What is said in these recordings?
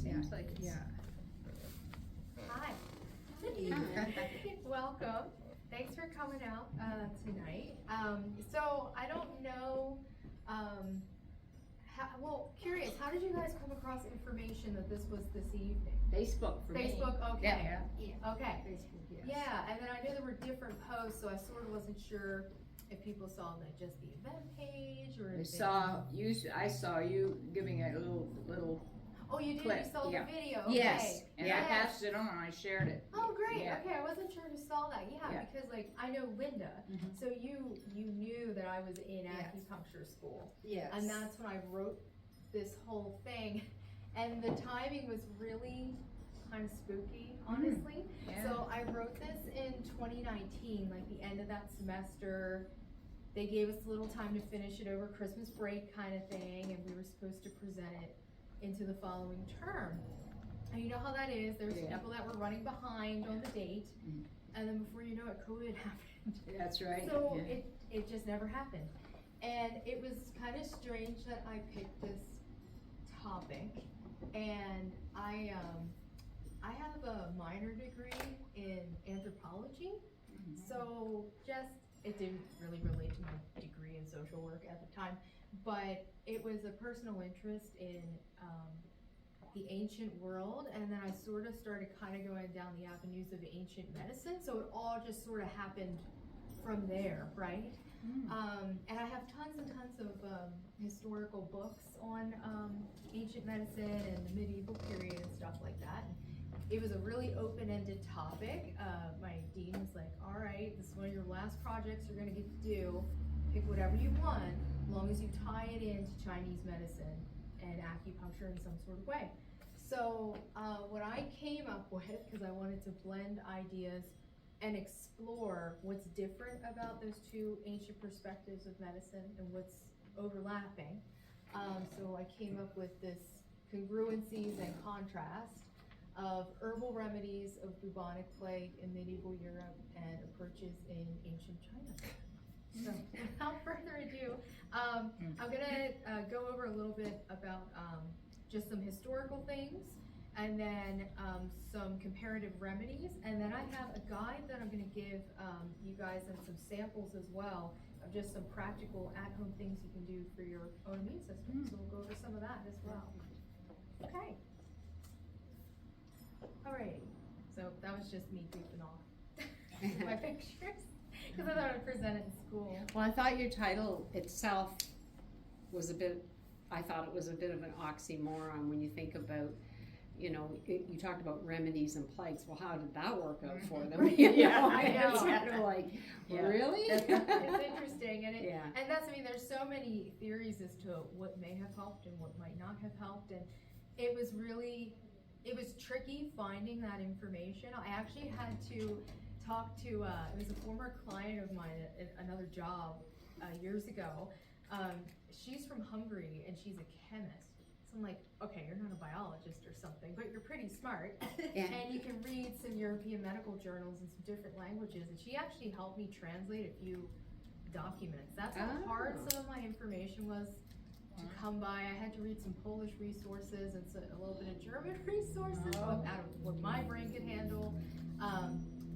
Seems like it's. Hi. Welcome. Thanks for coming out tonight. So I don't know, curious, how did you guys come across information that this was this evening? Facebook for me. Facebook, okay. Yeah. Okay. Facebook, yes. Yeah, and then I knew there were different posts, so I sort of wasn't sure if people saw like just the event page or if I saw you giving a little Oh, you did? clip. You saw Yeah. the video? Yes. Okay. And Yes. I passed it on, I shared it. Oh, great. Yeah. Okay, I wasn't sure who saw that. Yeah, because like I know Linda, Mhm. so you knew that I was in Yes. acupuncture school, Yes. and that's when I wrote this whole thing, and the timing was really kind of spooky, honestly. Yeah. So I wrote this in 2019, like the end of that semester. They gave us a little time to finish it over Christmas break kind of thing, and we were supposed to present it into the following term. And you know how that is, there's Yeah. people that were running behind on the date, Mhm. and then before you know it, COVID happened. That's right. So Yeah. it just never happened. And it was kind of strange that I picked this topic, and I have a minor degree in anthropology, so it didn't really relate to my degree in social work at the time, but it was a personal interest in the ancient world, and then I sort of started kind of going down the avenues of ancient medicine, so it all just sort of happened from there, right? And I have tons and tons of historical books on ancient medicine and the medieval period and stuff like that. It was a really open-ended topic. My dean was like, all right, this is one of your last projects you're gonna get to do. Pick whatever you want, as long as you tie it into Chinese medicine and acupuncture in some sort of way. So what I came up with, because I wanted to blend ideas and explore what's different about those two ancient perspectives of medicine and what's overlapping. So I came up with this congruencies and contrast of herbal remedies of bubonic plague in medieval Europe and approaches in ancient China. So without further ado, I'm gonna go over a little bit about just some historical things, and then some comparative remedies, and then I have a guide that I'm gonna give you guys and some samples as well of just some practical at-home things you can do for your own immune system. So we'll go over some of that as well. Okay. Alrighty, so that was just me goofing off my pictures, because I thought I'd present it in school. Well, I thought your title itself was I thought it was a bit of an oxymoron when you think about, you talked about remedies and plagues. Well, how did that work out for them? Yeah, I know. It's kind of like, really? It's interesting, and Yeah. there's so many theories as to what may have helped and what might not have helped, and it was tricky finding that information. I actually had to talk to, it was a former client of mine at another job years ago. She's from Hungary and she's a chemist. So I'm like, okay, you're not a biologist or something, but you're pretty smart. Yeah. And you can read some European medical journals in some different languages. And she actually helped me translate a few documents. That's how hard some of my information was to come by. I had to read some Polish resources and a little bit of German resources out of what my brain could handle.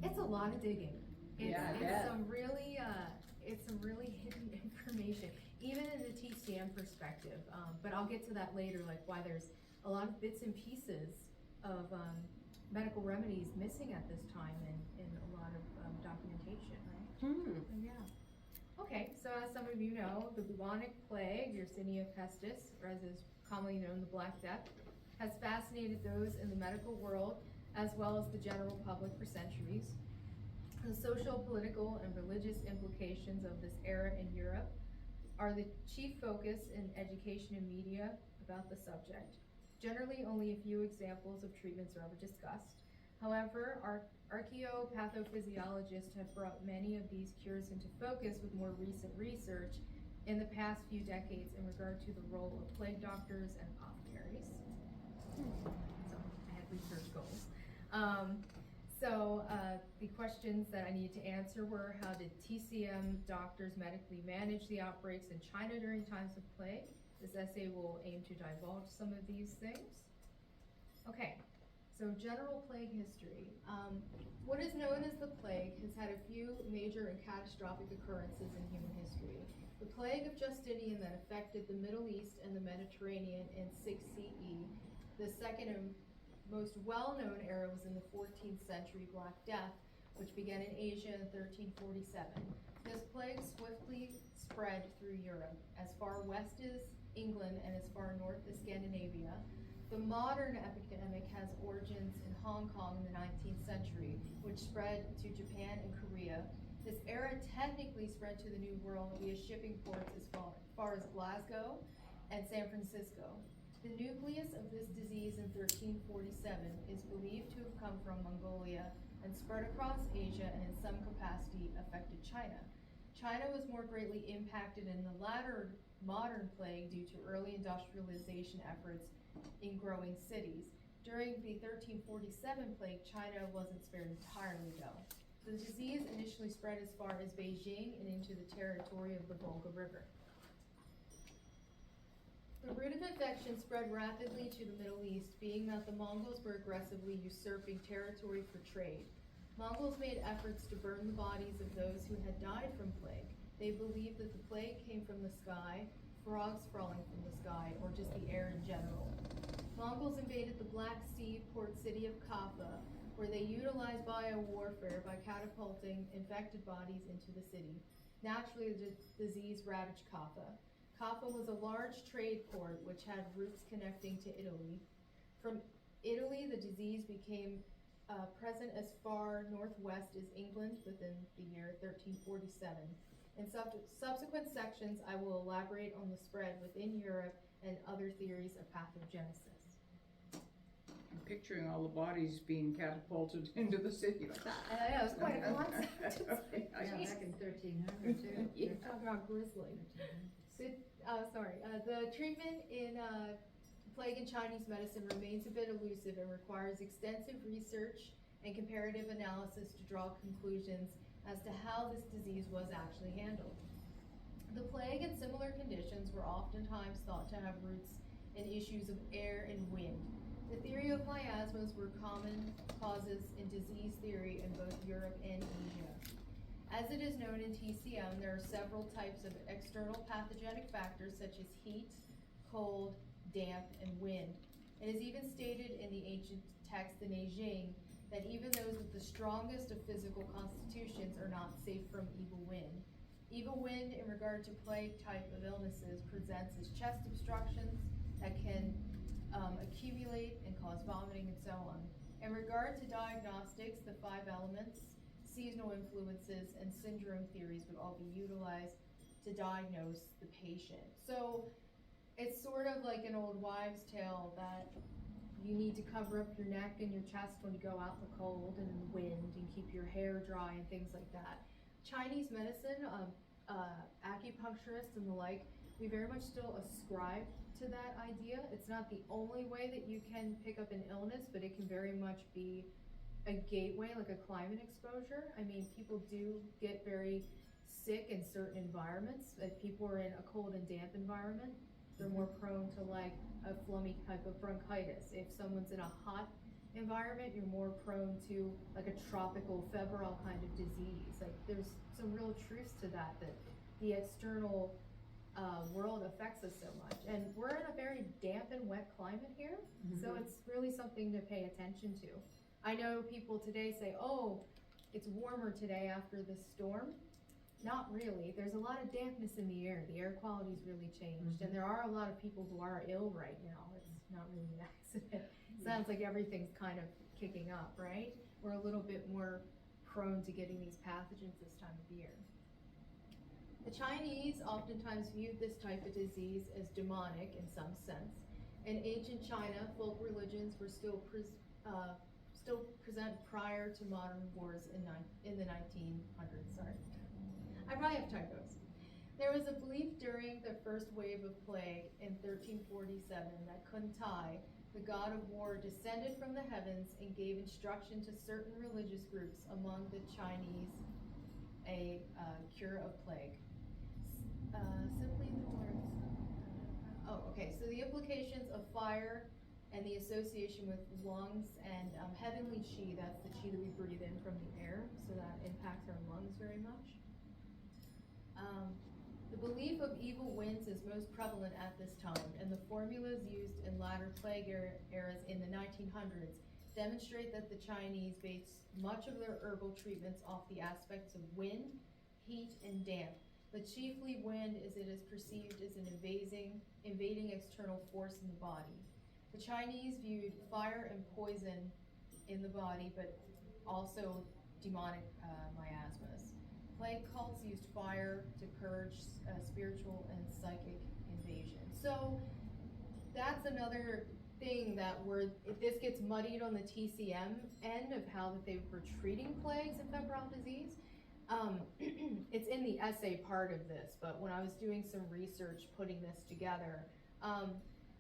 It's a lot of digging. It's some really hidden information, even in the TCM perspective. But I'll get to that later, like why there's a lot of bits and pieces of medical remedies missing at this time in a lot of documentation, right? Yeah. Okay, so as some of you know, the bubonic plague, Yersinia pestis, or as is commonly known, the Black Death, has fascinated those in the medical world as well as the general public for centuries. The social, political, and religious implications of this era in Europe are the chief focus in education and media about the subject. Generally, only a few examples of treatments are ever discussed. However, archaeopathophysiciologists have brought many of these cures into focus with more recent research in the past few decades in regard to the role of plague doctors and apothecaries. So I had research goals. The questions that I needed to answer were, how did TCM doctors medically manage the outbreaks in China during times of plague? This essay will aim to divulge some of these things. Okay, so general plague history. What is known as the plague has had a few major and catastrophic occurrences in human history. The plague of Justinian that affected the Middle East and the Mediterranean in 6 CE. The second and most well-known era was in the 14th century Black Death, which began in Asia in 1347. This plague swiftly spread through Europe, as far west as England and as far north as Scandinavia. The modern epidemic has origins in Hong Kong in the 19th century, which spread to Japan and Korea. This era technically spread to the New World via shipping ports as far as Glasgow and San Francisco. The nucleus of this disease in 1347 is believed to have come from Mongolia and spread across Asia and in some capacity affected China. China was more greatly impacted in the latter modern plague due to early industrialization efforts in growing cities. During the 1347 plague, China wasn't spared entirely though. The disease initially spread as far as Beijing and into the territory of the Volga River. The route of infection spread rapidly to the Middle East, being that the Mongols were aggressively usurping territory for trade. Mongols made efforts to burn the bodies of those who had died from plague. They believed that the plague came from the sky, frogs falling from the sky, or just the air in general. Mongols invaded the Black Sea port city of Kaffa, where they utilized biowarfare by catapulting infected bodies into the city. Naturally, the disease ravaged Kaffa. Kaffa was a large trade port which had routes connecting to Italy. From Italy, the disease became present as far northwest as England within the year 1347. In subsequent sections, I will elaborate on the spread within Europe and other theories of pathogenesis. I'm picturing all the bodies being catapulted into the city like that. Yeah, it was quite a concept. Yeah, back in 1300 too. You're talking about grisly. The treatment in plague and Chinese medicine remains a bit elusive and requires extensive research and comparative analysis to draw conclusions as to how this disease was actually handled. The plague and similar conditions were oftentimes thought to have roots in issues of air and wind. The theory of miasmas were common causes in disease theory in both Europe and Asia. As it is known in TCM, there are several types of external pathogenic factors such as heat, cold, damp, and wind. It is even stated in the ancient text in Beijing that even those with the strongest of physical constitutions are not safe from evil wind. Evil wind in regard to plague type of illnesses presents as chest obstructions that can accumulate and cause vomiting and so on. In regard to diagnostics, the 5 elements, seasonal influences, and syndrome theories would all be utilized to diagnose the patient. So it's sort of like an old wives' tale that you need to cover up your neck and your chest when you go out in the cold and in the wind and keep your hair dry and things like that. Chinese medicine, acupuncturists and the like, we very much still ascribe to that idea. It's not the only way that you can pick up an illness, but it can very much be a gateway, like a climate exposure. I mean, people do get very sick in certain environments. If people are in a cold and damp environment, they're more prone to like a phlegmy type of bronchitis. If someone's in a hot environment, you're more prone to like a tropical febrile kind of disease. Like there's some real truths to that, that the external world affects us so much. And we're in a very damp and wet climate here, so it's really something to pay attention to. I know people today say, oh, it's warmer today after the storm. Not really. There's a lot of dampness in the air. The air quality's really changed. And there are a lot of people who are ill right now. It's not really an accident. Sounds like everything's kind of kicking up, right? We're a little bit more prone to getting these pathogens this time of year. The Chinese oftentimes viewed this type of disease as demonic in some sense. In ancient China, folk religions were still present prior to modern wars in the 1900s. Sorry, I probably have typos. There was a belief during the first wave of plague in 1347 that Kun Tai, the god of war, descended from the heavens and gave instruction to certain religious groups among the Chinese a cure of plague. Simply the words. Oh, okay. So the implications of fire and the association with lungs and heavenly chi, that's the chi that we breathe in from the air, so that impacts our lungs very much. The belief of evil winds is most prevalent at this time, and the formulas used in latter plague eras in the 1900s demonstrate that the Chinese based much of their herbal treatments off the aspects of wind, heat, and damp, but chiefly wind, as it is perceived as an invading external force in the body. The Chinese viewed fire and poison in the body, but also demonic miasmas. Plague cults used fire to purge spiritual and psychic invasion. So that's another thing that if this gets muddied on the TCM end of how that they were treating plagues and febrile disease. It's in the essay part of this, but when I was doing some research putting this together,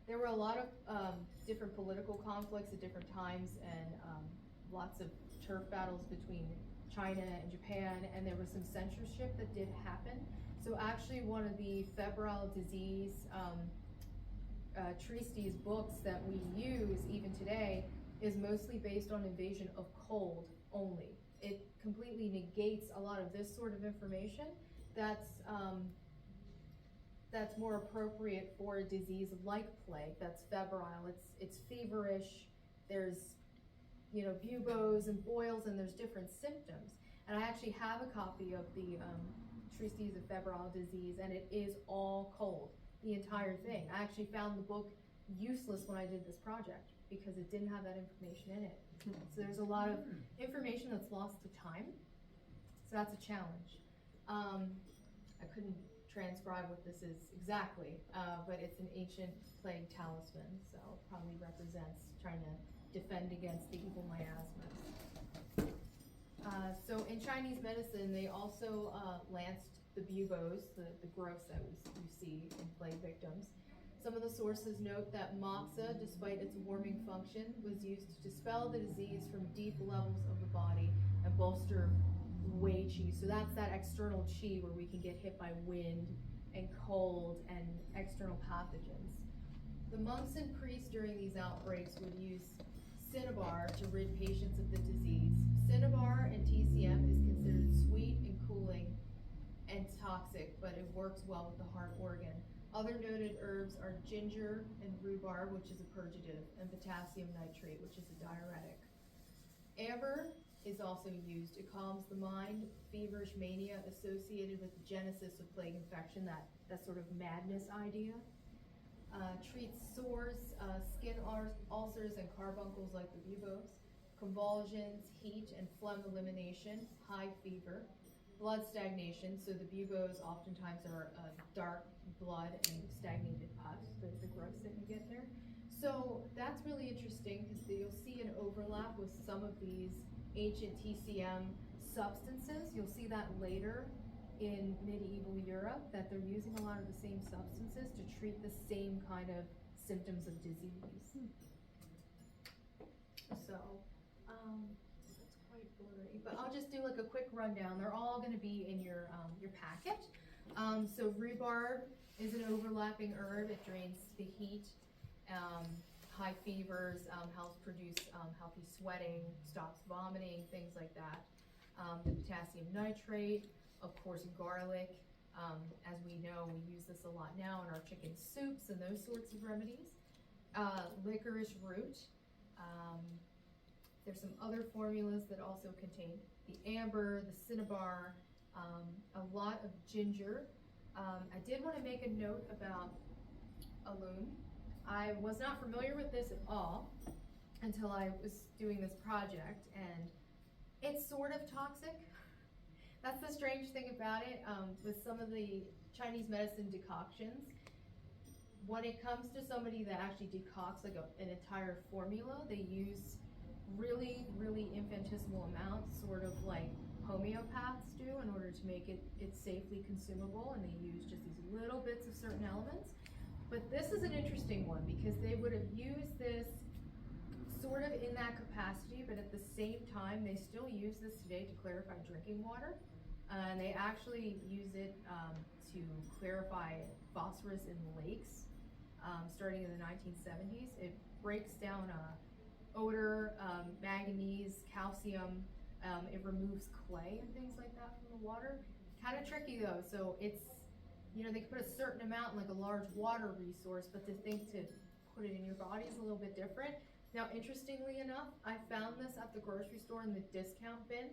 there were a lot of different political conflicts at different times, and lots of turf battles between China and Japan, and there was some censorship that did happen. So actually one of the febrile disease treatises books that we use even today is mostly based on invasion of cold only. It completely negates a lot of this sort of information that's more appropriate for a disease like plague that's febrile. It's feverish. There's buboes and boils, and there's different symptoms. And I actually have a copy of the treatise of febrile disease, and it is all cold, the entire thing. I actually found the book useless when I did this project because it didn't have that information in it. So there's a lot of information that's lost to time. So that's a challenge. I couldn't transcribe what this is exactly, but it's an ancient plague talisman, so probably represents trying to defend against the evil miasmas. So in Chinese medicine, they also lanced the buboes, the growths that you see in plague victims. Some of the sources note that moxa, despite its warming function, was used to dispel the disease from deep levels of the body and bolster wei qi. So that's that external qi where we can get hit by wind and cold and external pathogens. The monks and priests during these outbreaks would use cinnabar to rid patients of the disease. Cinnabar in TCM is considered sweet and cooling and toxic, but it works well with the heart organ. Other noted herbs are ginger and rhubarb, which is a purgative, and potassium nitrate, which is a diuretic. Amber is also used. It calms the mind, feverish mania associated with the genesis of plague infection, that sort of madness idea. Treats sores, skin ulcers, and carbuncles like the buboes, convulsions, heat and phlegm elimination, high fever, blood stagnation. So the buboes oftentimes are dark blood and stagnated pus, the growths that you get there. So that's really interesting because you'll see an overlap with some of these ancient TCM substances. You'll see that later in medieval Europe, that they're using a lot of the same substances to treat the same kind of symptoms of disease. So, that's quite blurry, but I'll just do like a quick rundown. They're all gonna be in your packet. So rhubarb is an overlapping herb. It drains the heat, high fevers, helps produce healthy sweating, stops vomiting, things like that. The potassium nitrate, of course, garlic. As we know, we use this a lot now in our chicken soups and those sorts of remedies. Licorice root. There's some other formulas that also contain the amber, the cinnabar, a lot of ginger. I did want to make a note about alum. I was not familiar with this at all until I was doing this project, and it's sort of toxic. That's the strange thing about it. With some of the Chinese medicine decoctions, when it comes to somebody that actually decocts like an entire formula, they use really, really infinitesimal amounts, sort of like homeopaths do, in order to make it safely consumable, and they use just these little bits of certain elements. But this is an interesting one because they would have used this sort of in that capacity, but at the same time, they still use this today to clarify drinking water. And they actually use it to clarify phosphorus in lakes starting in the 1970s. breaks down odor, manganese, calcium. It removes clay and things like that from the water. Kind of tricky though, so it's, you know, they can put a certain amount in like a large water resource, but to think to put it in your body is a little bit different. Now, interestingly enough, I found this at the grocery store in the discount bin.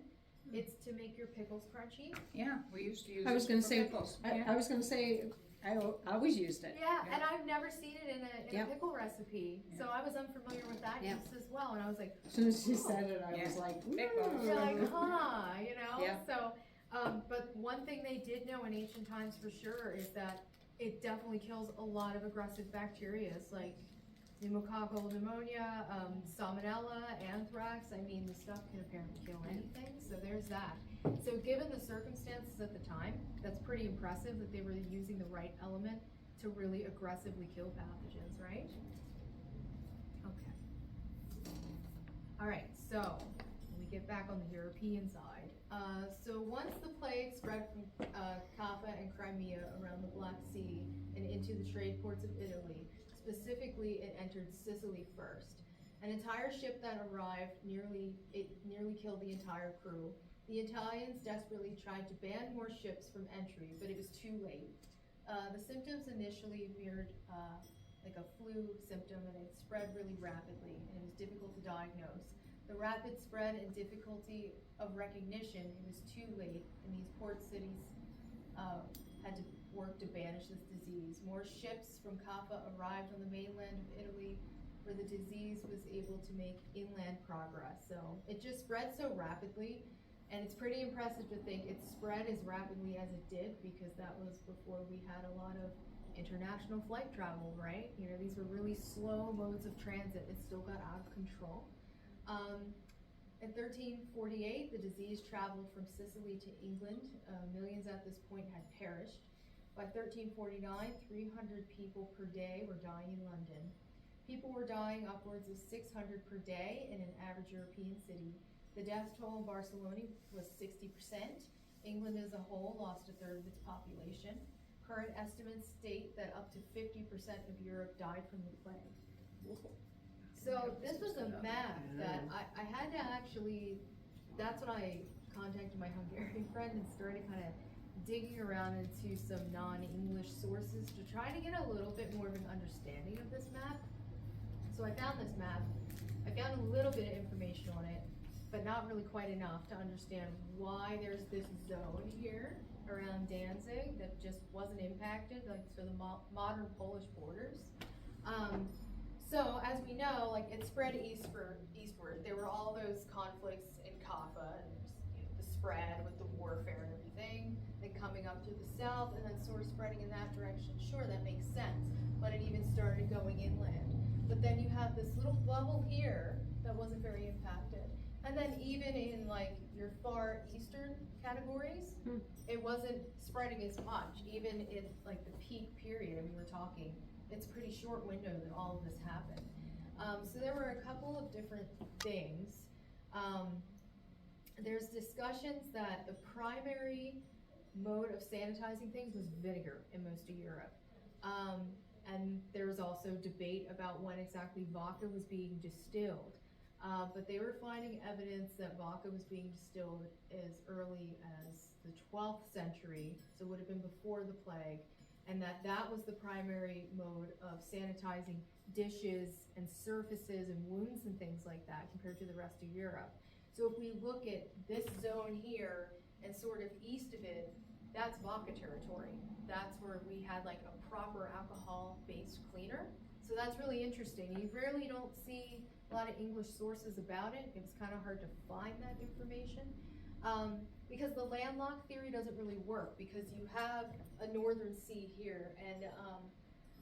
It's to make your pickles crunchy. Yeah, we used to use I was it gonna for say- pickles. I was gonna say, I always used it. Yeah, Yeah. and I've never seen it in a Yep. pickle recipe, so I was unfamiliar with that Yep. use as well, and I was like, As soon as she said it, I Yeah. was like, Pickles. you're like, huh, you know? Yeah. So, but one thing they did know in ancient times for sure is that it definitely kills a lot of aggressive bacterias like pneumococcal pneumonia, salmonella, anthrax. I mean, the stuff can apparently kill anything, so there's that. So given the circumstances at the time, that's pretty impressive that they were using the right element to really aggressively kill pathogens, right? Okay. All right, so let me get back on the European side. So once the plague spread from Kaffa and Crimea around the Black Sea and into the trade ports of Italy, specifically it entered Sicily first. An entire ship that arrived nearly killed the entire crew. The Italians desperately tried to ban more ships from entry, but it was too late. The symptoms initially mirrored like a flu symptom, and it spread really rapidly, and it was difficult to diagnose. The rapid spread and difficulty of recognition, it was too late, and these port cities had to work to banish this disease. More ships from Kaffa arrived on the mainland of Italy, where the disease was able to make inland progress. So it just spread so rapidly, and it's pretty impressive to think it spread as rapidly as it did, because that was before we had a lot of international flight travel, right? You know, these were really slow modes of transit. It still got out of control. In 1348, the disease traveled from Sicily to England. Millions at this point had perished. By 1349, 300 people per day were dying in London. People were dying upwards of 600 per day in an average European city. The death toll in Barcelona was 60%. England as a whole lost a third of its population. Current estimates state that up to 50% of Europe died from the plague. So this was a map that I had to actually, that's when I contacted my Hungarian friend and started kind of digging around into some non-English sources to try to get a little bit more of an understanding of this map. So I found this map. I found a little bit of information on it, but not really quite enough to understand why there's this zone here around Danzig that just wasn't impacted, like so the modern Polish borders. So as we know, like it spread eastward. There were all those conflicts in Kaffa, and there's, you know, the spread with the warfare and everything, then coming up through the south and then sort of spreading in that direction. Sure, that makes sense, but it even started going inland. But then you have this little bubble here that wasn't very impacted. And then even in like your far eastern categories, it wasn't spreading as much. Even in like the peak period, I mean, we're talking, it's a pretty short window that all of this happened. So there were a couple of different things. There's discussions that the primary mode of sanitizing things was vinegar in most of Europe. And there was also debate about when exactly vodka was being distilled. But they were finding evidence that vodka was being distilled as early as the 12th century, so it would have been before the plague, and that was the primary mode of sanitizing dishes and surfaces and wounds and things like that compared to the rest of Europe. So if we look at this zone here and sort of east of it, that's vodka territory. That's where we had like a proper alcohol-based cleaner. So that's really interesting. You rarely don't see a lot of English sources about it. It was kind of hard to find that information. Because the landlocked theory doesn't really work, because you have a northern sea here, and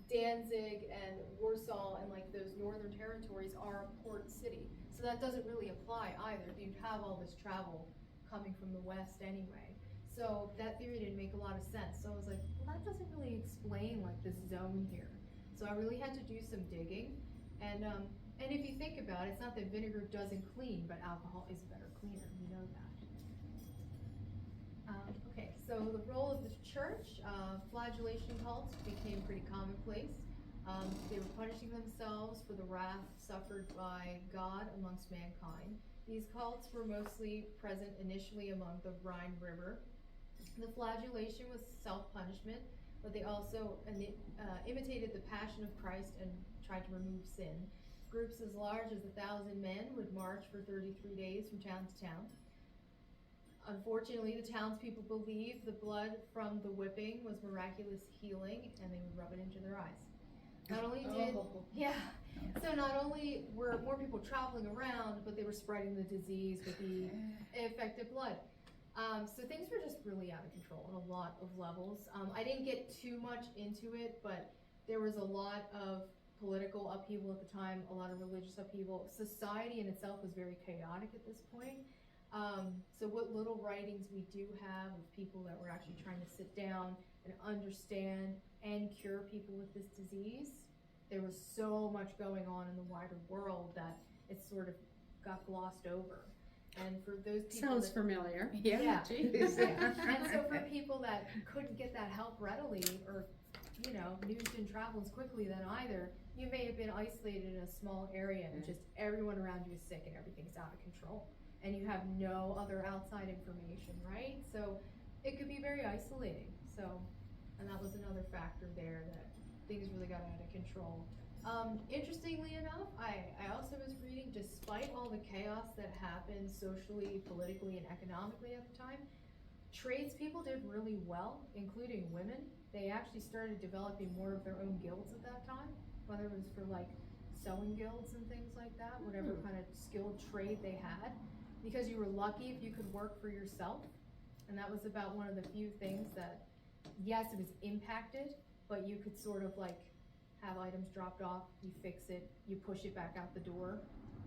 Danzig and Warsaw and like those northern territories are a port city. So that doesn't really apply either. You'd have all this travel coming from the west anyway. So that theory didn't make a lot of sense. So I was like, well, that doesn't really explain like this zone here. So I really had to do some digging. And if you think about it, it's not that vinegar doesn't clean, but alcohol is a better cleaner. You know that. Okay, so the role of the church, flagellation cults became pretty commonplace. They were punishing themselves for the wrath suffered by God amongst mankind. These cults were mostly present initially among the Rhine River. The flagellation was self-punishment, but they also imitated the passion of Christ and tried to remove sin. Groups as large as 1,000 men would march for 33 days from town to town. Unfortunately, the townspeople believed the blood from the whipping was miraculous healing, and they would rub it into their eyes. Not only did, so not only were more people traveling around, but they were spreading the disease with the infected blood. So things were just really out of control on a lot of levels. I didn't get too much into it, but there was a lot of political upheaval at the time, a lot of religious upheaval. Society in itself was very chaotic at this point. So what little writings we do have of people that were actually trying to sit down and understand and cure people with this disease, there was so much going on in the wider world that it sort of got glossed over. And for those people Sounds familiar. Yeah. Geez. And so for people that couldn't get that help readily, or news didn't travel as quickly then either, you may have been isolated in a small area and just everyone around you is sick and everything's out of control. And you have no other outside information, right? So it could be very isolating. So, and that was another factor there that things really got out of control. Interestingly enough, I also was reading, despite all the chaos that happened socially, politically, and economically at the time, tradespeople did really well, including women. They actually started developing more of their own guilds at that time, whether it was for like sewing guilds and things like that, whatever kind of skilled trade they had, because you were lucky if you could work for yourself. And that was about one of the few things that, yes, it was impacted, but you could sort of like have items dropped off, you fix it, you push it back out the door,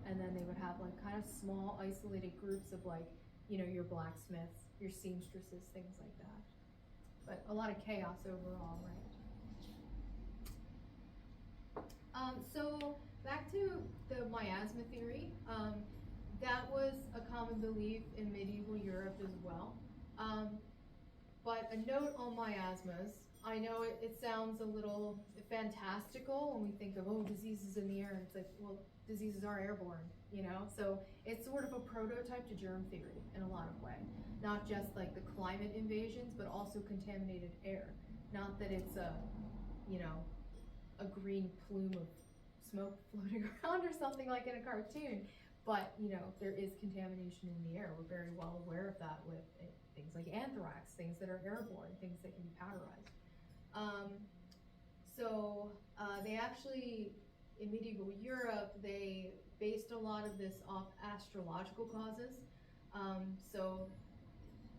and then they would have like kind of small isolated groups of like, your blacksmiths, your seamstresses, things like that. But a lot of chaos overall, right? So back to the miasma theory, that was a common belief in medieval Europe as well. But a note on miasmas, I know it sounds a little fantastical when we think of, diseases in the air, and it's like, well, diseases are airborne, So it's sort of a prototype to germ theory in a lot of ways. Not just like the climate invasions, but also contaminated air. Not that it's a green plume of smoke floating around or something like in a cartoon, but there is contamination in the air. We're very well aware of that with things like anthrax, things that are airborne, things that can be powderized. They actually, in medieval Europe, they based a lot of this off astrological causes.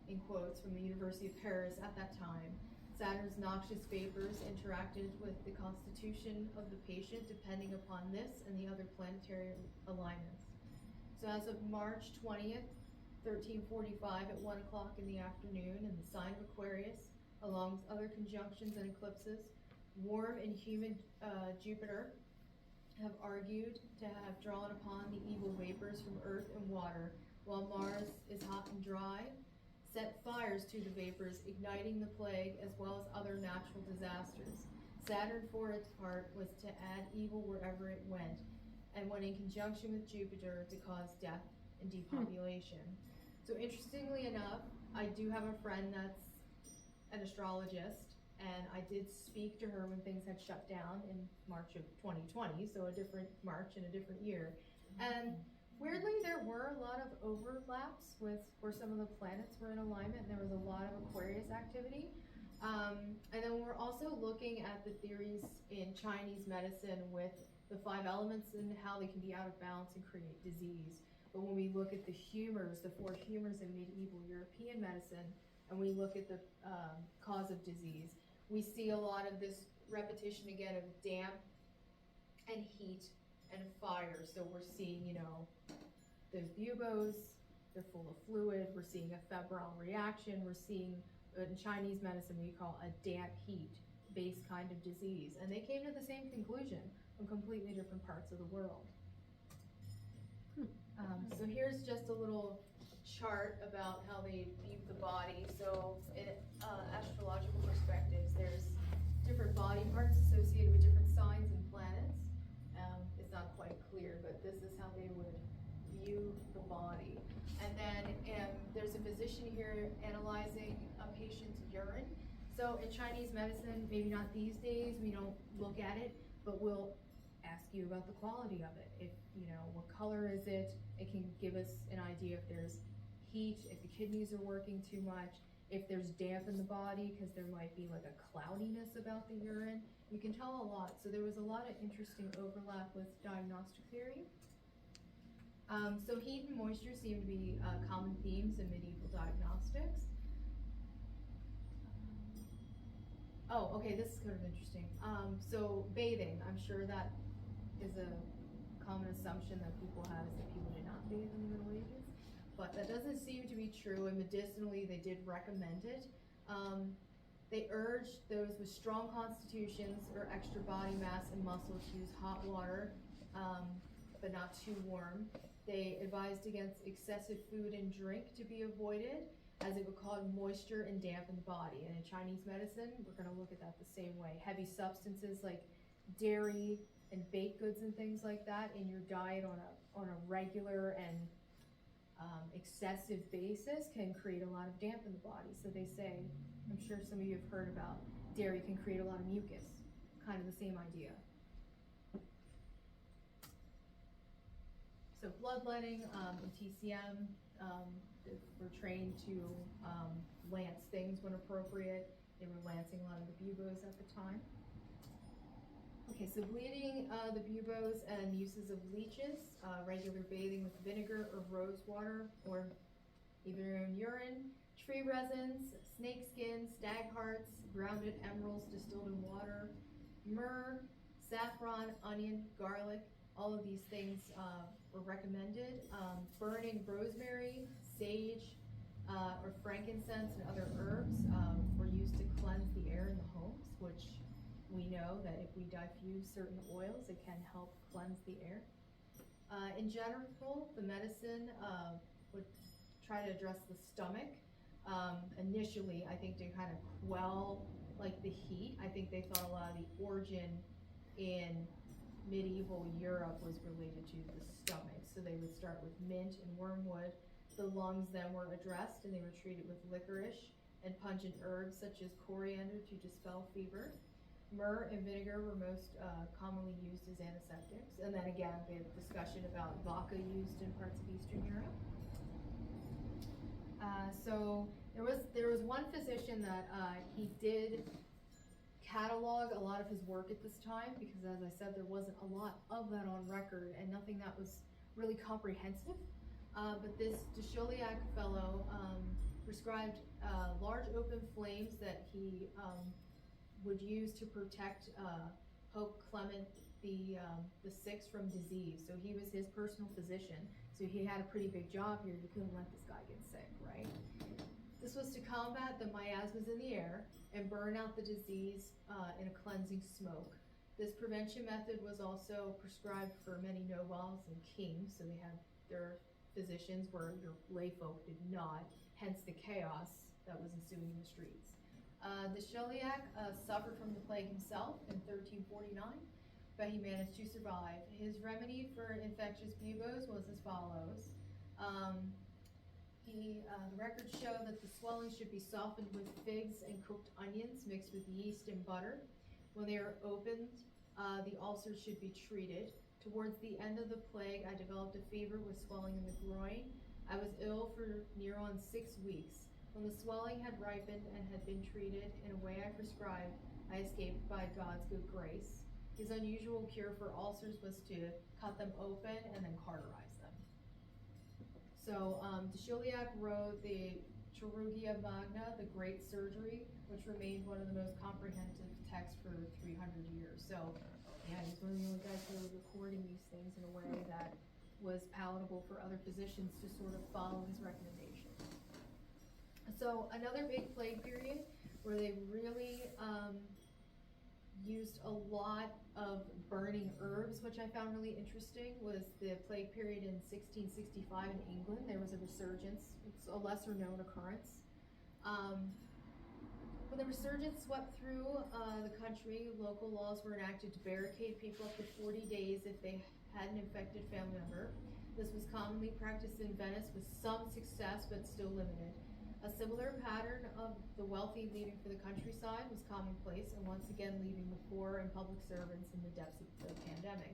In quotes from the University of Paris at that time, Saturn's noxious vapors interacted with the constitution of the patient depending upon this and the other planetary alignments. So as of March 20th, 1345 at 1 o'clock in the afternoon in the sign of Aquarius, along with other conjunctions and eclipses, warm and humid Jupiter have argued to have drawn upon the evil vapors from earth and water, while Mars is hot and dry, set fires to the vapors, igniting the plague as well as other natural disasters. Saturn, for its part, was to add evil wherever it went, and went in conjunction with Jupiter to cause death and depopulation. So interestingly enough, I do have a friend that's an astrologist, and I did speak to her when things had shut down in March of 2020, so a different March in a different year. And weirdly, there were a lot of overlaps with where some of the planets were in alignment, and there was a lot of Aquarius activity. And then we're also looking at the theories in Chinese medicine with the 5 elements and how they can be out of balance and create disease. But when we look at the humors, the 4 humors in medieval European medicine, and we look at the cause of disease, we see a lot of this repetition again of damp and heat and fire. So we're seeing, those buboes, they're full of fluid. We're seeing a febrile reaction. We're seeing, in Chinese medicine, we call a damp heat-based kind of disease. And they came to the same conclusion from completely different parts of the world. So here's just a little chart about how they view the body. So in astrological perspectives, there's different body parts associated with different signs and planets. It's not quite clear, but this is how they would view the body. And then there's a physician here analyzing a patient's urine. So in Chinese medicine, maybe not these days, we don't look at it, but we'll ask you about the quality of it. If, what color is it? It can give us an idea if there's heat, if the kidneys are working too much, if there's damp in the body, because there might be like a cloudiness about the urine. You can tell a lot. So there was a lot of interesting overlap with diagnostic theory. So heat and moisture seem to be common themes in medieval diagnostics. Oh, okay, this is kind of interesting. So bathing, I'm sure that is a common assumption that people have, is that people did not bathe in the Middle Ages. But that doesn't seem to be true, and medicinally they did recommend it. They urged those with strong constitutions or extra body mass and muscle to use hot water, but not too warm. They advised against excessive food and drink to be avoided, as it would cause moisture and dampen the body. And in Chinese medicine, we're going to look at that the same way. Heavy substances like dairy and baked goods and things like that in your diet on a regular and excessive basis can create a lot of damp in the body. So they say, I'm sure some of you have heard about dairy can create a lot of mucus, kind of the same idea. So bloodletting and TCM, were trained to lance things when appropriate. They were lancing a lot of the buboes at the time. Okay, so bleeding the buboes and uses of leeches, regular bathing with vinegar or rose water, or even your own urine, tree resins, snake skin, stag hearts, grounded emeralds distilled in water, myrrh, saffron, onion, garlic, all of these things were recommended. Burning rosemary, sage, or frankincense and other herbs were used to cleanse the air in the homes, which we know that if we diffuse certain oils, it can help cleanse the air. In general, the medicine would try to address the stomach. Initially, I think to kind of quell like the heat. I think they thought a lot of the origin in medieval Europe was related to the stomach. So they would start with mint and wormwood. The lungs then were addressed, and they were treated with licorice and pungent herbs such as coriander to dispel fever. Myrrh and vinegar were most commonly used as antiseptics. And then again, we have discussion about vodka used in parts of Eastern Europe. So there was one physician that he did catalog a lot of his work at this time, because as I said, there wasn't a lot of that on record and nothing that was really comprehensive. But this de Chauliac fellow prescribed large open flames that he would use to protect Pope Clement the Sixth from disease. So he was his personal physician. So he had a pretty big job here. He couldn't let this guy get sick, right? This was to combat the miasmas in the air and burn out the disease in a cleansing smoke. This prevention method was also prescribed for many nobles and kings. So they had their physicians where your lay folk did not, hence the chaos that was ensuing in the streets. De Chauliac suffered from the plague himself in 1349, but he managed to survive. His remedy for infectious buboes was as follows. The records show that the swelling should be softened with figs and cooked onions mixed with yeast and butter. When they are opened, the ulcers should be treated. Towards the end of the plague, I developed a fever with swelling in the groin. I was ill for near on 6 weeks. When the swelling had ripened and had been treated in a way I prescribed, I escaped by God's good grace. His unusual cure for ulcers was to cut them open and then cauterize them. So de Chauliac wrote the Chirurgia Magna, the Great Surgery, which remained one of the most comprehensive texts for 300 years. So yeah, he's one of the only guys who were recording these things in a way that was palatable for other physicians to sort of follow his recommendations. So another big plague period where they really used a lot of burning herbs, which I found really interesting, was the plague period in 1665 in England. There was a resurgence. It's a lesser known occurrence. When the resurgence swept through the country, local laws were enacted to barricade people up to 40 days if they had an infected family member. This was commonly practiced in Venice with some success, but still limited. A similar pattern of the wealthy leaving for the countryside was commonplace, and once again leaving the poor and public servants in the depths of the pandemic.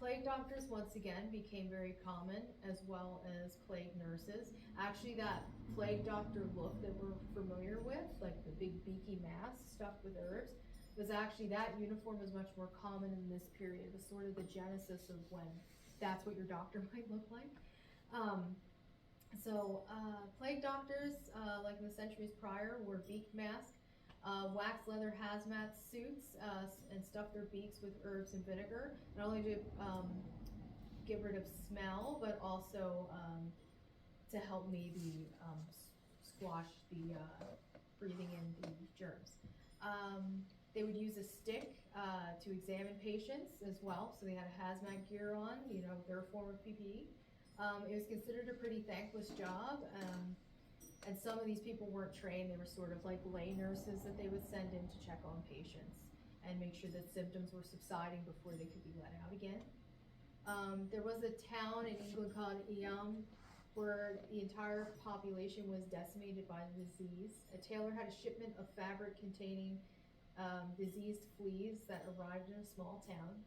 Plague doctors once again became very common, as well as plague nurses. Actually, that plague doctor look that we're familiar with, like the big beaky mask stuffed with herbs, was actually, that uniform was much more common in this period. It was sort of the genesis of when that's what your doctor might look like. Plague doctors, like in the centuries prior, wore beak masks, wax leather hazmat suits, and stuffed their beaks with herbs and vinegar, not only to get rid of smell, but also to help maybe squash the breathing in the germs. They would use a stick to examine patients as well, so they had a hazmat gear on, their form of PPE. It was considered a pretty thankless job, and some of these people weren't trained. They were sort of like lay nurses that they would send in to check on patients and make sure that symptoms were subsiding before they could be let out again. There was a town in England called Eyam where the entire population was decimated by the disease. A tailor had a shipment of fabric containing diseased fleas that arrived in a small town.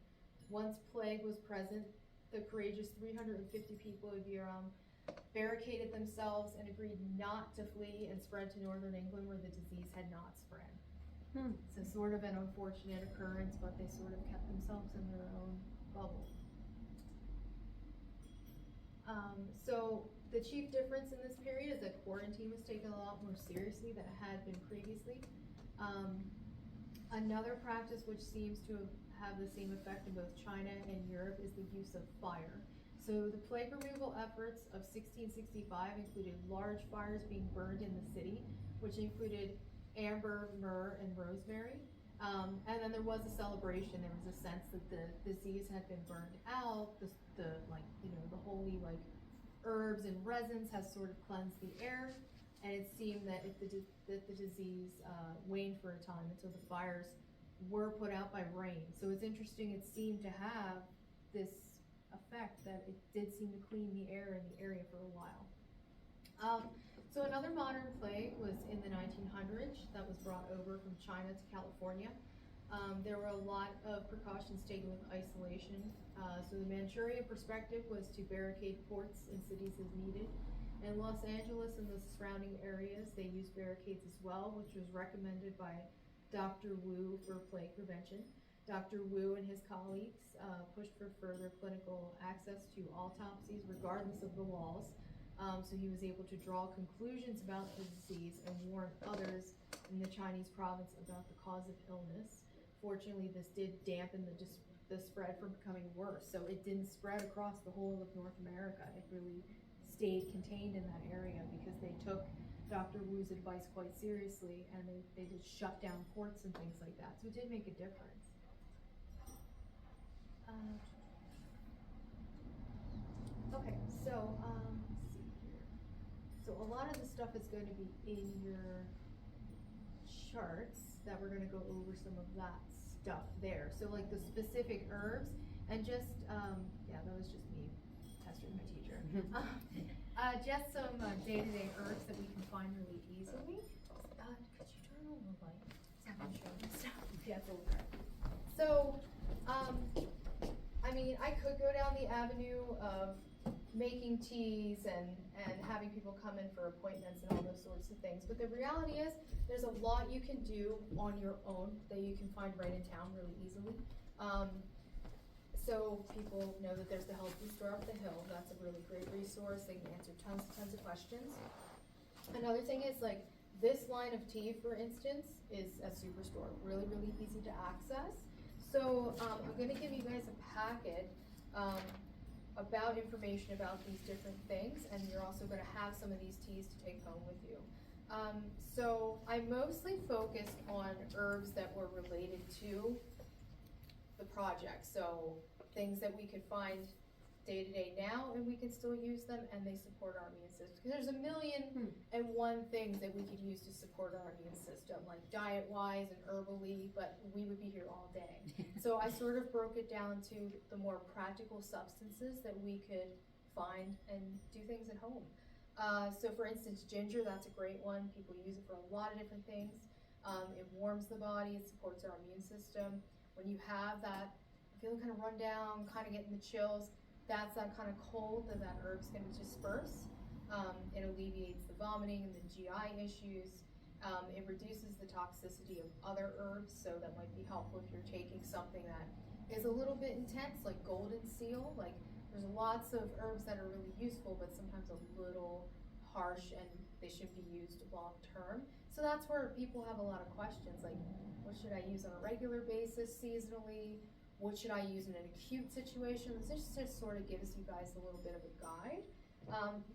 Once plague was present, the courageous 350 people of Eyam barricaded themselves and agreed not to flee and spread to northern England where the disease had not spread. So sort of an unfortunate occurrence, but they sort of kept themselves in their own bubble. So the chief difference in this period is that quarantine was taken a lot more seriously than it had been previously. Another practice which seems to have the same effect in both China and Europe is the use of fire. So the plague removal efforts of 1665 included large fires being burned in the city, which included amber, myrrh, and rosemary. And then there was a celebration. There was a sense that the disease had been burned out. The holy herbs and resins has sort of cleansed the air. And it seemed that the disease waned for a time until the fires were put out by rain. So it's interesting, it seemed to have this effect that it did seem to clean the air in the area for a while. So another modern plague was in the 1900s that was brought over from China to California. There were a lot of precautions taken with isolation. So the Manchurian perspective was to barricade ports in cities as needed. In Los Angeles and the surrounding areas, they used barricades as well, which was recommended by Dr. Wu for plague prevention. Dr. Wu and his colleagues pushed for further clinical access to autopsies regardless of the laws. So he was able to draw conclusions about the disease and warn others in the Chinese province about the cause of illness. Fortunately, this did dampen the spread from becoming worse. So it didn't spread across the whole of North America. It really stayed contained in that area because they took Dr. Wu's advice quite seriously, and they did shut down ports and things like that. So it did make a difference. Okay, so let's see here. So a lot of the stuff is going to be in your charts that we're going to go over some of that stuff there. So like the specific herbs and just, yeah, that was just me pestering my teacher. Just some day-to-day herbs that we can find really easily. Could you turn on the light? So I can show you stuff. Yeah, it's over. So, I mean, I could go down the avenue of making teas and having people come in for appointments and all those sorts of things. But the reality is, there's a lot you can do on your own that you can find right in town really easily. So people know that there's the health food store up the hill. That's a really great resource. They can answer tons of questions. Another thing is like this line of tea, for instance, is a superstore. Really, really easy to access. So I'm going to give you guys a packet about information about these different things, and you're also going to have some of these teas to take home with you. So I mostly focused on herbs that were related to the project. So things that we could find day to day now, and we can still use them, and they support our immune system. There's a million and one things that we could use to support our immune system, like diet-wise and herbally, but we would be here all day. So I sort of broke it down to the more practical substances that we could find and do things at home. So for instance, ginger, that's a great one. People use it for a lot of different things. It warms the body, it supports our immune system. When you have that feeling kind of run down, kind of getting the chills, that's that kind of cold that herb's going to disperse. It alleviates the vomiting and the GI issues. It reduces the toxicity of other herbs, so that might be helpful if you're taking something that is a little bit intense, like golden seal. Like, there's lots of herbs that are really useful, but sometimes a little harsh, and they should be used long term. So that's where people have a lot of questions, like, what should I use on a regular basis, seasonally? What should I use in an acute situation? This just sort of gives you guys a little bit of a guide.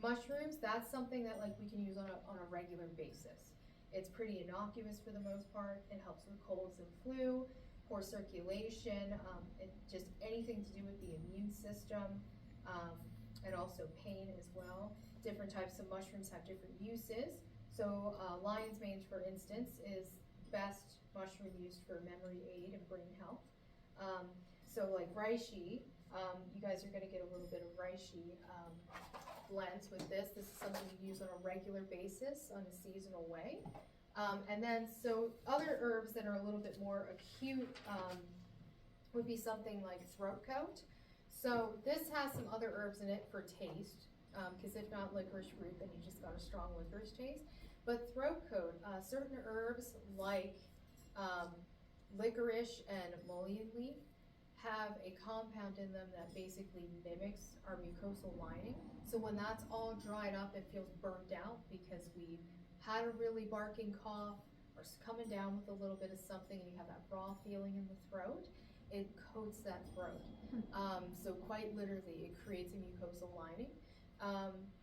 Mushrooms, that's something that like we can use on a regular basis. It's pretty innocuous for the most part. It helps with colds and flu, poor circulation, just anything to do with the immune system, and also pain as well. Different types of mushrooms have different uses. So lion's mane, for instance, is best mushroom used for memory aid and brain health. So like reishi, you guys are going to get a little bit of reishi blends with this. This is something you use on a regular basis on a seasonal way. And then so other herbs that are a little bit more acute would be something like throat coat. So this has some other herbs in it for taste, because if not licorice root, then you just got a strong licorice taste. But throat coat, certain herbs like licorice and mullein leaf have a compound in them that basically mimics our mucosal lining. So when that's all dried up, it feels burnt out because we've had a really barking cough or coming down with a little bit of something, and you have that raw feeling in the throat, it coats that throat. So quite literally, it creates a mucosal lining.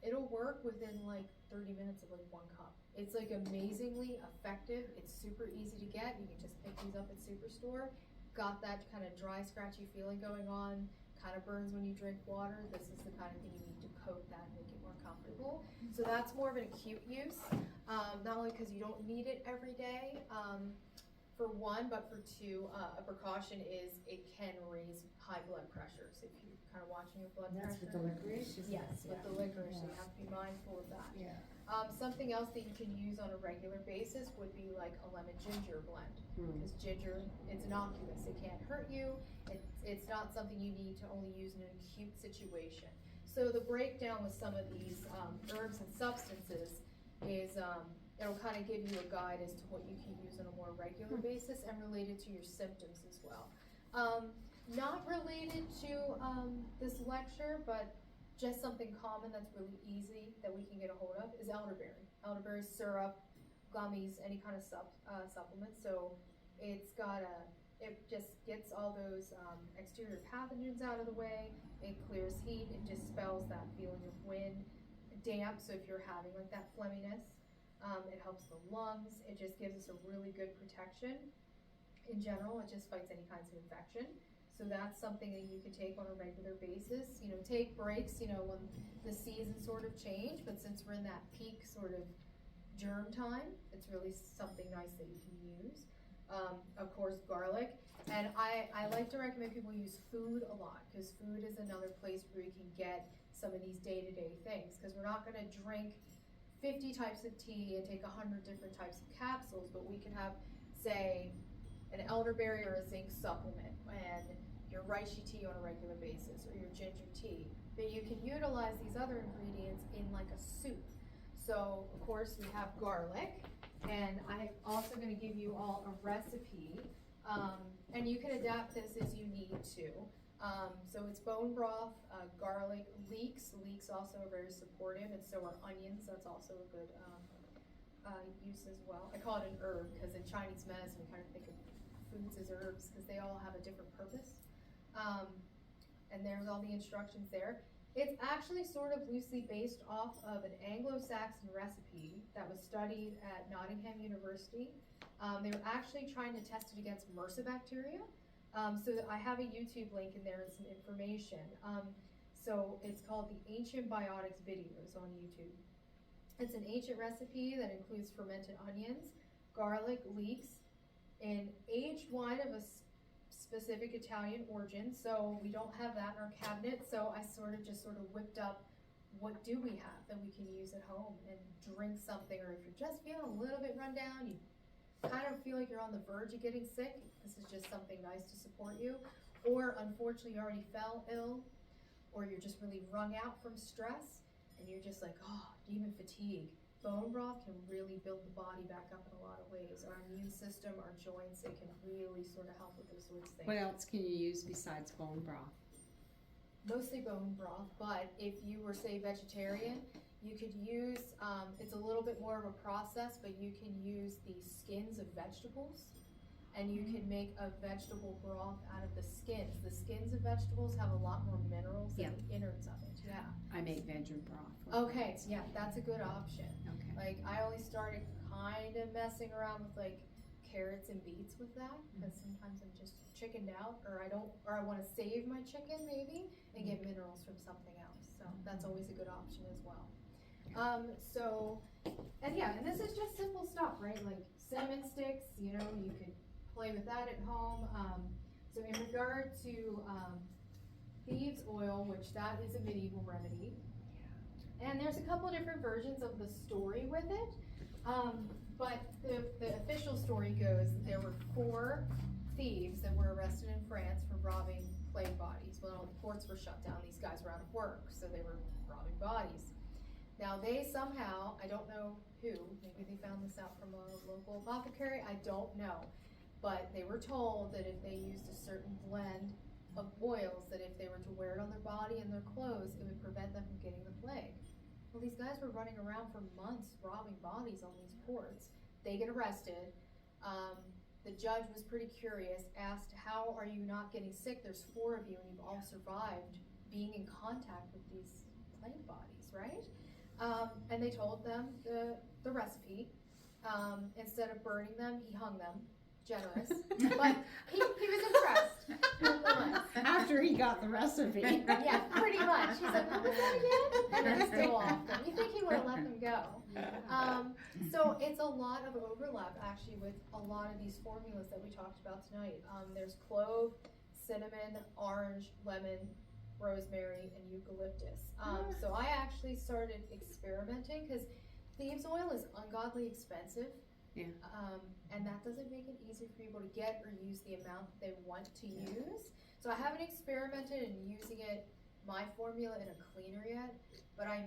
It'll work within like 30 minutes of like 1 cup. It's like amazingly effective. It's super easy to get. You can just pick these up at Superstore. Got that kind of dry, scratchy feeling going on, kind of burns when you drink water. This is the kind of thing you need to coat that and make it more comfortable. So that's more of an acute use, not only because you don't need it every day, for one, but for two, a precaution is it can raise high blood pressure. So if you're kind of watching your blood That's pressure. with the licorice? Yes, with the licorice, so you have to be mindful of that. Yeah. Something else that you can use on a regular basis would be like a lemon ginger blend. Because ginger, it's innocuous, it can't hurt you, it's not something you need to only use in an acute situation. So the breakdown with some of these herbs and substances is it'll kind of give you a guide as to what you can use on a more regular basis and related to your symptoms as well. Not related to this lecture, but just something common that's really easy that we can get a hold of is elderberry. Elderberry syrup, gummies, any kind of supplement. So it's got it just gets all those exterior pathogens out of the way. It clears heat. It dispels that feeling of wind, damp. So if you're having like that phlegminess, it helps the lungs. It just gives us a really good protection. In general, it just fights any kinds of infection. So that's something that you can take on a regular basis. You know, take breaks, you know, when the seasons sort of change, but since we're in that peak sort of germ time, it's really something nice that you can use. Of course, garlic. And I like to recommend people use food a lot, because food is another place where you can get some of these day-to-day things, because we're not gonna drink 50 types of tea and take 100 different types of capsules, but we can have, say, an elderberry or a zinc supplement, and your reishi tea on a regular basis, or your ginger tea. But you can utilize these other ingredients in like a soup. So, of course, we have garlic, and I'm also going to give you all a recipe, and you can adapt this as you need to. So it's bone broth, garlic, leeks. Leeks also are very supportive, and so are onions. That's also a good use as well. I call it an herb because in Chinese medicine we kind of think of foods as herbs because they all have a different purpose. And there's all the instructions there. It's actually sort of loosely based off of an Anglo-Saxon recipe that was studied at Nottingham University. They were actually trying to test it against MRSA bacteria. So I have a YouTube link in there and some information. So it's called the Ancient Biotics Videos on YouTube. It's an ancient recipe that includes fermented onions, garlic, leeks, and aged wine of a specific Italian origin. So we don't have that in our cabinet. So I sort of whipped up, what do we have that we can use at home and drink something, or if you're just feeling a little bit run down, you kind of feel like you're on the verge of getting sick, this is just something nice to support you. Or unfortunately you already fell ill, or you're just really wrung out from stress, and you're just like, oh, even fatigue. Bone broth can really build the body back up in a lot of ways. Our immune system, our joints, it can really sort of help with those sorts of things. What else can you use besides bone broth? Mostly bone broth, but if you were, say, vegetarian, you could use, it's a little bit more of a process, but you can use the skins of vegetables, and you can make a vegetable broth out of the skins. The skins of vegetables have a lot more minerals than the innards of it, yeah. I make veggie broth. Okay, yeah, that's a good option. Okay. Like, I only started kind of messing around with like carrots and beets with that, because sometimes I'm just chickened out, or I want to save my chicken maybe and get minerals from something else. So that's always a good option as well. And this is just simple stuff, right? Like cinnamon sticks, you know, you could play with that at home. So in regard to thieves oil, which that is a medieval remedy, and there's a couple different versions of the story with it. But the official story goes that there were 4 thieves that were arrested in France for robbing plague bodies. Well, the ports were shut down, these guys were out of work, so they were robbing bodies. Now they somehow, I don't know who, maybe they found this out from a local apothecary, I don't know. But they were told that if they used a certain blend of oils, that if they were to wear it on their body and their clothes, it would prevent them from getting the plague. Well, these guys were running around for months robbing bodies on these ports. They get arrested. The judge was pretty curious, asked, how are you not getting sick? There's 4 of you and you've all survived being in contact with these plague bodies, right? And they told them the recipe. Instead of burning them, he hung them. Generous. But he was impressed, nonetheless. After he got the recipe. Yeah, pretty much. He's like, what was that again? And then still off them. You think he would have let them go. So it's a lot of overlap actually with a lot of these formulas that we talked about tonight. There's clove, cinnamon, orange, lemon, rosemary, and eucalyptus. So I actually started experimenting because thieves oil is ungodly expensive. Yeah. And that doesn't make it easy for people to get or use the amount that they want to use. So I haven't experimented in using it, my formula, in a cleaner yet, but I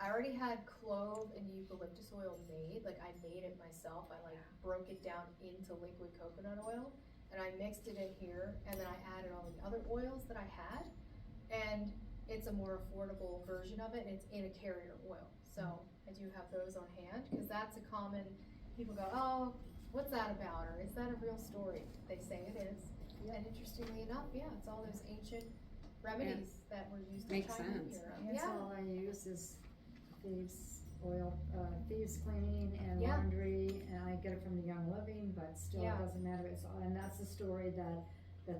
already had clove and eucalyptus oil made. Like, I made it myself. I broke it down into liquid coconut oil, and I mixed it in here, and then I added all the other oils that I had, and it's a more affordable version of it, and it's in a carrier oil. So I do have those on hand, because that's a common, people go, oh, what's that about, or is that a real story? They say it is. And interestingly enough, it's all those ancient remedies that were used to Makes China sense. here. That's all I use is thieves oil, thieves cleaning and laundry, and I get it from the Young Living, but still it doesn't matter. It's all, and that's the story that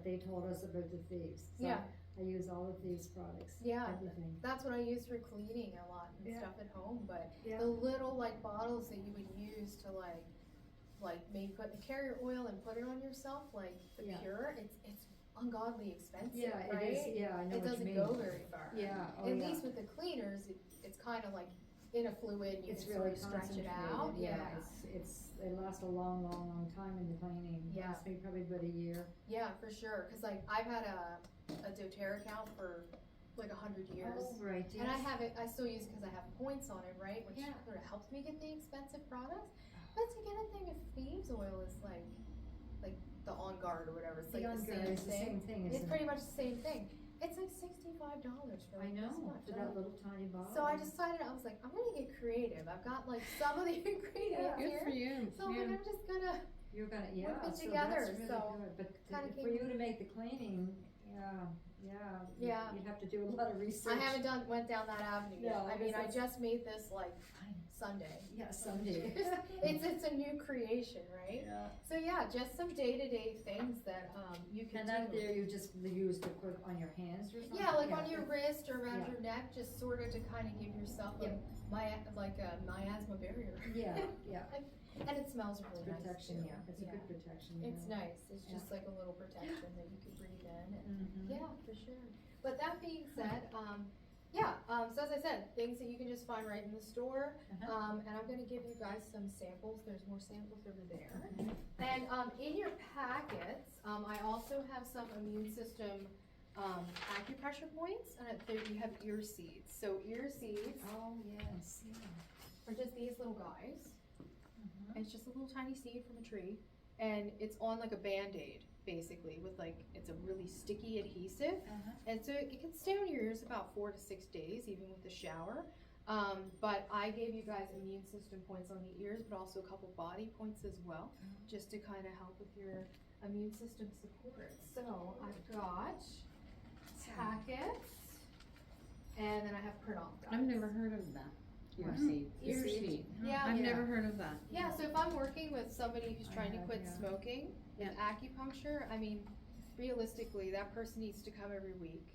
they told us about the thieves. So I use all of these products. Everything. That's what I use for cleaning a lot and stuff at home. But Yeah. the little bottles that you would use to maybe put the carrier oil and put it on yourself, like the Pure, it's ungodly expensive, right? It is. Yeah, I know it what doesn't you mean. go very far. Yeah. At least with the cleaners, it's kind of like in a fluid. You It's can really sort of stretch it concentrated. out. They last a long time in the cleaning. Yeah. Lasts me probably about a year. Yeah, for sure. Because I've had a doTERRA account for 100 years. Oh, right. Yes. And I have it, I still use it because I have points on it, right? Which sort of helps me get the expensive products. But to get a thing of thieves oil is like the On Guard or whatever. It's The like On the Guard same is the thing. same thing, It's isn't pretty it? much the same thing. It's like $65 for I know, this much. for that little tiny bottle. So I decided, I was like, I'm gonna get creative. I've got some of the ingredients Good here. for you. So I'm like, I'm just gonna You're gonna, whip it so together, that's really so good. But kinda for came- you to make the cleaning, you'd have to do a lot of research. I haven't went down that avenue yet. No, I mean, I because just made this Sunday. Yeah, someday. It's a new creation, right? Yeah. So yeah, just some day-to-day things that you can And do. that there you just use to put on your hands or something? Yeah, like on your wrist or around Yeah. your neck, just sort of to kind of give yourself Yeah. a miasma barrier. Yeah, yeah. And it smells really nice Protection, too. yeah, it's a good protection. It's yeah. nice. It's just like a little protection that you can breathe in. And Mhm. yeah, for sure. But that being said, so as I said, things that you can just find right in the store. Uh-huh. And I'm gonna give you guys some samples. There's more samples over there. Okay. And in your packets, I also have some immune system acupressure points, and there you have ear seeds. So ear seeds Oh, yes, yeah. are just these little guys. Mhm. And it's just a little tiny seed from a tree, and it's on like a Band-Aid, basically, with like, it's a really sticky adhesive. Uh-huh. And so it can stay on your ears about 4 to 6 days, even with the shower. But I gave you guys immune system points on the ears, but also a couple body points as well, just to kind of help with your immune system support. So I've got packets, and then I have print-off guides. I've never heard of that. Ear Wow. seed. Ear seed. Yeah. I've Yeah. never heard of that. Yeah, so if I'm working with somebody who's I trying to have, quit yeah. smoking with acupuncture, I mean, realistically, that person needs to come every week.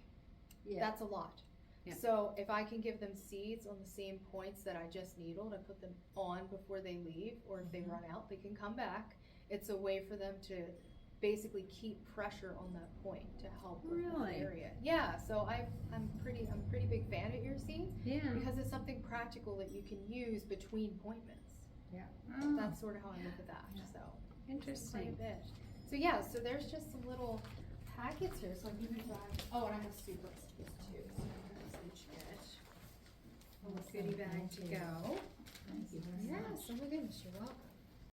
Yeah. That's a lot. Yeah. So if I can give them seeds on the same points that I just needled and put them on before they leave, or if they Mhm. run out, they can come back. It's a way for them to basically keep pressure on that point to help with that Really? area. Yeah, so I'm a pretty big fan of ear seed Yeah. because it's something practical that you can use between appointments. Oh, That's sort of how I look at that, Yeah. so. Quite a interesting. bit. So yeah, so there's just some little packets here, so I'll give you guys, oh, and I have soup recipes too, so you guys each get a little goodie bag to go. Thank you very much. Yes, oh my goodness, you're welcome.